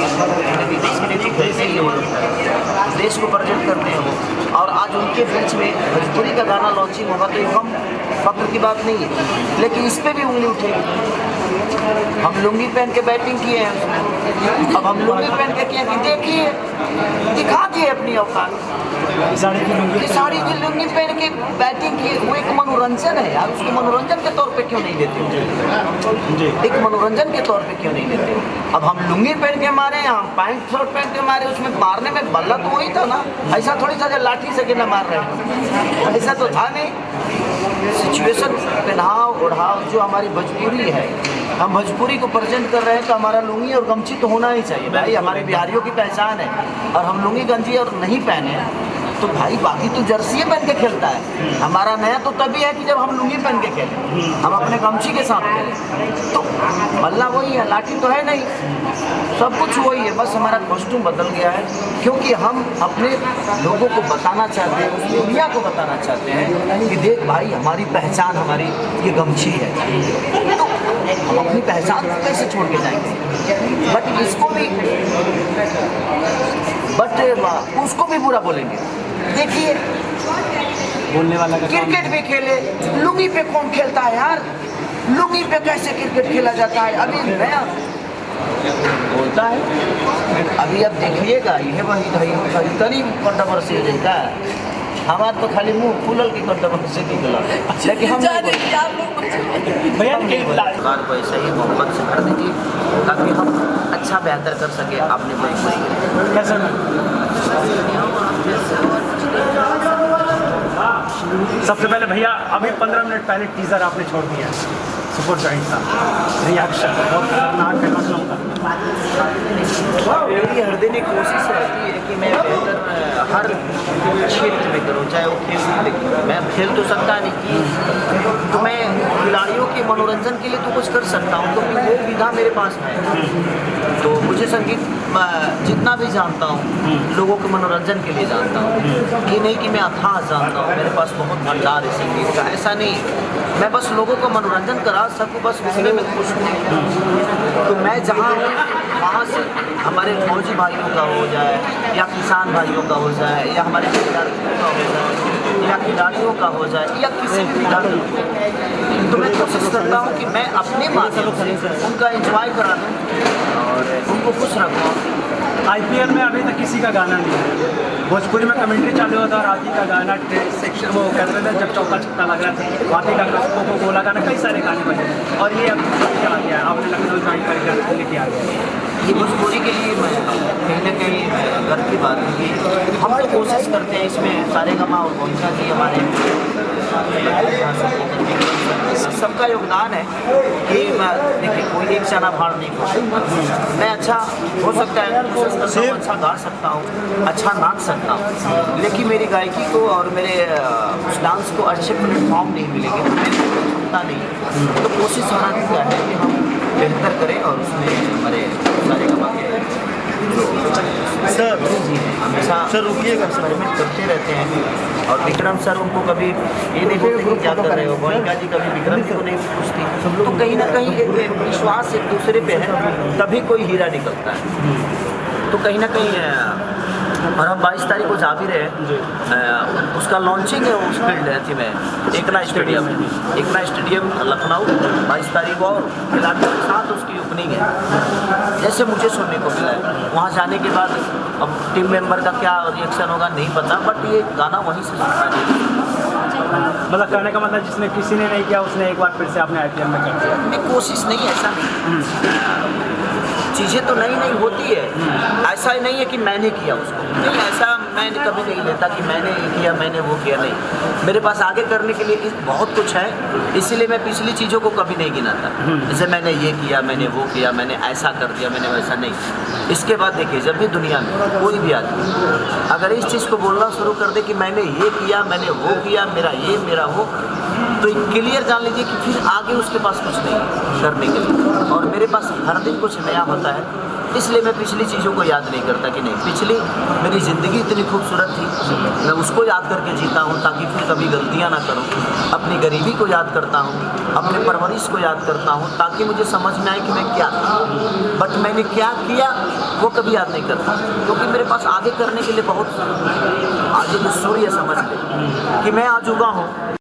कि देश के लिए तो खेलते ही वो देश को प्रेजेंट करते हैं वो। और आज उनके बीच में भोजपुरी का गाना लॉन्चिंग होगा तो ये कम फख्र की बात नहीं है, लेकिन इस पर भी उंगली उठेगी। हम लुंगी पहन के बैटिंग किए हैं उसमें, अब हम लुंगी पहन के किए कि देखिए दिखा दिए अपनी औकात। साड़ी की लुंगी पहन के बैटिंग की, वो एक मनोरंजन है यार, उसको मनोरंजन के तौर पे क्यों नहीं लेते हो? एक मनोरंजन के तौर पे क्यों नहीं लेते हो? अब हम लुंगी पहन के मारे, हम पैंट शर्ट पहन के मारे, उसमें मारने में बल्ला तो वही था ना, ऐसा थोड़ी था जो लाठी से गिना मार रहे हैं, ऐसा तो था नहीं। सिचुएशन, पहनाव ओढ़ाव जो हमारी भोजपुरी है, हम भोजपुरी को प्रेजेंट कर रहे हैं तो हमारा लुंगी और गमछी तो होना ही चाहिए भाई, हमारे बिहारियों की पहचान है। और हम लुंगी गंजी और नहीं पहने तो भाई बाकी तो जर्सी पहन के खेलता है, हमारा नया तो तभी है कि जब हम लुंगी पहन के खेलें, हम अपने गमछी के साथ खेलें। तो बल्ला वही है, लाठी तो है नहीं, सब कुछ वही है, बस हमारा कॉस्ट्यूम बदल गया है, क्योंकि हम अपने लोगों को बताना चाहते हैं, उस दुनिया को बताना चाहते हैं कि देख भाई हमारी पहचान, हमारी ये गमछी है। तो हम अपनी पहचान को कैसे छोड़ के जाएंगे? बट इसको भी, उसको भी बुरा बोलेंगे। देखिए बोलने वाला का क्रिकेट भी खेले, लुंगी पे कौन खेलता है यार? लुंगी पे कैसे क्रिकेट खेला जाता है? अभी नया बोलता है, अभी अब देखिएगा ये वही तनी कंट्रोवर्सी हो जाएगा। हमारा तो खाली मुंह फूलल की कंट्रोवर्सी निकला, लेकिन हम सरकार को ऐसा ही मोहब्बत से कर दीजिए ताकि हम अच्छा बेहतर कर सके। आपने सबसे पहले भैया अभी 15 मिनट पहले टीजर आपने छोड़ दिया, सुपर जॉइंट था, रिएक्शन बहुत खतरनाक है मतलब का। मेरी हर दिन एक कोशिश रहती है कि मैं बेहतर हर क्षेत्र में करूँ, चाहे वो खेल भी, लेकिन मैं खेल तो सकता नहीं, तो मैं खिलाड़ियों के मनोरंजन के लिए तो कुछ कर सकता हूँ, तो वो विधा मेरे पास है। तो मुझे संगीत जितना भी जानता हूँ लोगों के मनोरंजन के लिए जानता हूँ, ये नहीं कि मैं अथाह जानता हूँ, मेरे पास बहुत भंडार है संगीत का, ऐसा नहीं। मैं बस लोगों को मनोरंजन करा सकूँ, बस उसमें मैं खुश हूँ। तो मैं जहाँ हूँ वहाँ से हमारे फौजी भाइयों का हो जाए, या किसान भाइयों का हो जाए, या हमारे विद्यार्थियों का हो जाए, या खिलाड़ियों का हो जाए, या किसी भी खिलाड़ी, तो मैं कोशिश करता हूँ कि मैं अपने माध्यम से उनका एंजॉय करा दूँ और उनको खुश रखूँ। IPL में अभी तक किसी का गाना नहीं है, भोजपुरी में कमेंट्री चालू होता और हाथी का गाना सेक्शन वो कहते थे जब चौका छक्का लग रहा था, हाथी का को बोला गाना, कई सारे गाने बने, और ये अब क्या आ गया, आपने लखनऊ ज्वाइन कर लेके आ गया। ये भोजपुरी के लिए कहीं ना कहीं गर्व की बात है कि हम लोग कोशिश करते हैं इसमें सारेगामा और गोंचा जी हमारे सबका योगदान है कि देखिए कोई एक चना भाड़ नहीं हो सकता। मैं अच्छा हो सकता है, अच्छा गा सकता हूँ, अच्छा नाच सकता हूँ, लेकिन मेरी गायकी को और मेरे उस डांस को अच्छे प्लेटफॉर्म नहीं मिलेंगे, तो मेरी क्षमता नहीं। तो कोशिश हमारी क्या है कि हम बेहतर करें और उसमें हमारे सारेगामा के सर हमेशा सर रुकिएगा एक्सपेरिमेंट करते रहते हैं। और विक्रम सर उनको कभी ये नहीं बोलते कि क्या कर रहे हो, मोनिका जी कभी विक्रम जी को नहीं पूछती, तो कहीं ना कहीं एक विश्वास एक दूसरे पे है, तभी कोई हीरा निकलता है। तो कहीं ना कहीं और हम 22 तारीख को जा भी रहे, उसका लॉन्चिंग है उस फील्ड में एकना स्टेडियम लखनऊ 22 तारीख को, और खिलाड़ियों के साथ उसकी ओपनिंग है, जैसे मुझे सुनने को मिला है। वहाँ जाने के बाद अब टीम मेंबर का क्या रिएक्शन होगा नहीं पता, बट ये गाना वहीं से सुनना है। मतलब कहने का मतलब जिसने किसी ने नहीं किया उसने एक बार फिर से अपने IPL में कर दिया। नहीं, कोशिश नहीं, ऐसा नहीं, चीज़ें तो नई नई होती है, ऐसा ही नहीं है कि मैंने किया उसको, नहीं, ऐसा मैंने कभी नहीं लेता कि मैंने ये किया मैंने वो किया, नहीं। मेरे पास आगे करने के लिए बहुत कुछ है, इसीलिए मैं पिछली चीज़ों को कभी नहीं गिनाता, जैसे मैंने ये किया, मैंने वो किया, मैंने ऐसा कर दिया, मैंने वैसा नहीं। इसके बाद देखिए, जब भी दुनिया में कोई भी आदमी अगर इस चीज़ को बोलना शुरू कर दे कि मैंने ये किया, मैंने वो किया, मेरा ये मेरा वो, तो क्लियर जान लीजिए कि फिर आगे उसके पास कुछ नहीं करने के लिए। और मेरे पास हर दिन कुछ नया होता है, इसलिए मैं पिछली चीज़ों को याद नहीं करता कि नहीं, पिछली मेरी ज़िंदगी इतनी खूबसूरत थी, मैं उसको याद करके जीता हूँ ताकि फिर कभी गलतियाँ ना करूँ। अपनी गरीबी को याद करता हूँ, अपने परवरिश को याद करता हूँ ताकि मुझे समझ में आए कि मैं क्या था, बट मैंने क्या किया वो कभी याद नहीं करता, क्योंकि मेरे पास आगे करने के लिए बहुत आगे जो सूर्य समझ ले कि मैं आज उगा हूँ।